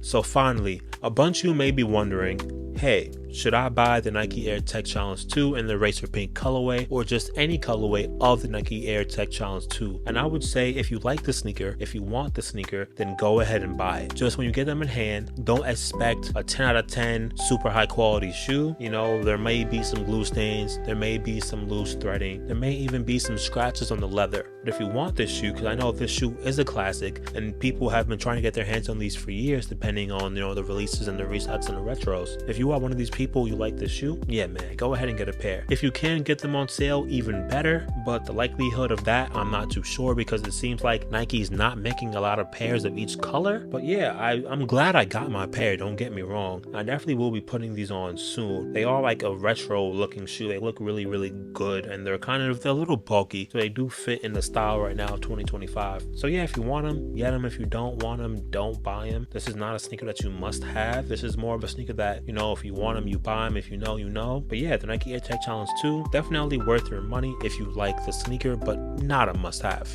So finally, a bunch of you may be wondering, hey, should I buy the Nike Air Tech Challenge 2 in the Racer Pink colorway, or just any colorway of the Nike Air Tech Challenge 2? And I would say, if you like the sneaker, if you want the sneaker, then go ahead and buy it. Just when you get them in hand, don't expect a 10 out of 10 super high quality shoe. You know, there may be some glue stains, there may be some loose threading, there may even be some scratches on the leather. But if you want this shoe, because I know this shoe is a classic and people have been trying to get their hands on these for years, depending on, you know, the releases and the resets and the retros. If you are one of these people, you like this shoe, yeah man, go ahead and get a pair. If you can get them on sale, even better, but the likelihood of that, I'm not too sure, because it seems like Nike's not making a lot of pairs of each color. But yeah, I'm glad I got my pair, don't get me wrong. I definitely will be putting these on soon. They are like a retro looking shoe. They look really, really good, and they're a little bulky, so they do fit in the style right now, 2025. So yeah, if you want them, get them. If you don't want them, don't buy them. This is not a sneaker that you must have. This is more of a sneaker that, you know, if you want them, you buy them. If you know, you know. But yeah, the Nike Air Tech Challenge 2, definitely worth your money if you like the sneaker, but not a must have.